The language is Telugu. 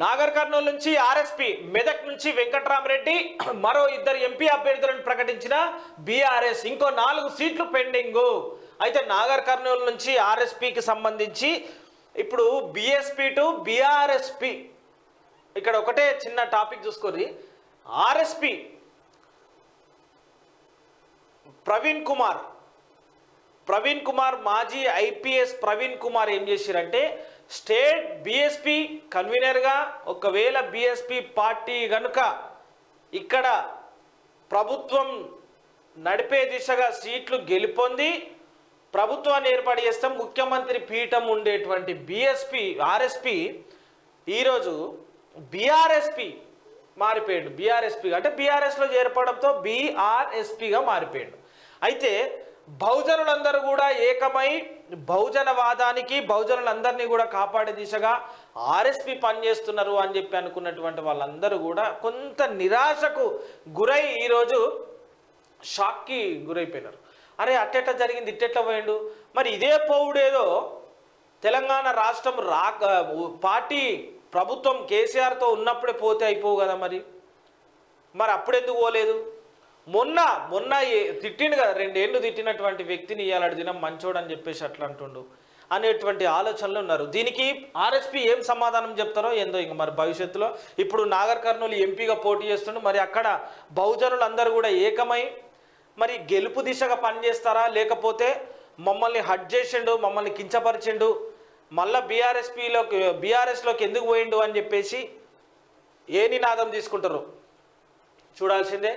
నాగర్ కర్నూలు నుంచి ఆర్ఎస్పీ, మెదక్ నుంచి వెంకట్రామరెడ్డి, మరో ఇద్దరు ఎంపీ అభ్యర్థులను ప్రకటించిన బీఆర్ఎస్. ఇంకో 4 సీట్లు పెండింగ్. అయితే నాగర్ కర్నూలు నుంచి ఆర్ఎస్పీకి సంబంధించి ఇప్పుడు బీఎస్పీ టు బీఆర్ఎస్పీ, ఇక్కడ ఒకటే చిన్న టాపిక్ చూసుకోండి. ఆర్ఎస్పీ ప్రవీణ్ కుమార్ మాజీ ఐపీఎస్ ప్రవీణ్ కుమార్ ఏం చేశారంటే, స్టేట్ బీఎస్పీ కన్వీనర్గా ఒకవేళ బీఎస్పీ పార్టీ కనుక ఇక్కడ ప్రభుత్వం నడిపే దిశగా సీట్లు గెలుపొంది ప్రభుత్వాన్ని ఏర్పాటు చేస్తాం, ముఖ్యమంత్రి పీఠం ఉండేటువంటి ఆర్ఎస్పీ ఈరోజు బీఆర్ఎస్పీ మారిపోయాడు. బీఆర్ఎస్పీ అంటే బీఆర్ఎస్లో చేరపడంతో బీఆర్ఎస్పీగా మారిపోయాడు. అయితే బహుజనులందరూ కూడా ఏకమై బహుజనవాదానికి బహుజనులందరినీ కూడా కాపాడే దిశగా ఆర్ఎస్పీ పనిచేస్తున్నారు అని చెప్పి అనుకున్నటువంటి వాళ్ళందరూ కూడా కొంత నిరాశకు గురై ఈరోజు షాక్కి గురైపోయినారు. అరే అట్టెట్లా జరిగింది, ఇట్టెట్లా పోయిండు, మరి ఇదే పోవుడేదో తెలంగాణ రాష్ట్రం పార్టీ ప్రభుత్వం కేసీఆర్తో ఉన్నప్పుడే పోతే అయిపోవు కదా, మరి అప్పుడెందుకు పోలేదు? మొన్న తిట్టిండు కదా, 2 ఏళ్ళు తిట్టినటువంటి వ్యక్తిని ఇవాళ దినం మంచోడు అని చెప్పేసి అట్లా అంటుండు అనేటువంటి ఆలోచనలు ఉన్నారు. దీనికి ఆర్ఎస్పీ ఏం సమాధానం చెప్తారో ఏందో ఇంక మరి భవిష్యత్తులో. ఇప్పుడు నాగర్ కర్నూలు ఎంపీగా పోటీ చేస్తుండు, మరి అక్కడ బహుజనులందరూ కూడా ఏకమై మరి గెలుపు దిశగా పనిచేస్తారా, లేకపోతే మమ్మల్ని హట్ చేసిండు, మమ్మల్ని కించపరిచిండు, మళ్ళీ బీఆర్ఎస్లోకి ఎందుకు పోయిండు అని చెప్పేసి ఏ నినాదం తీసుకుంటారు చూడాల్సిందే.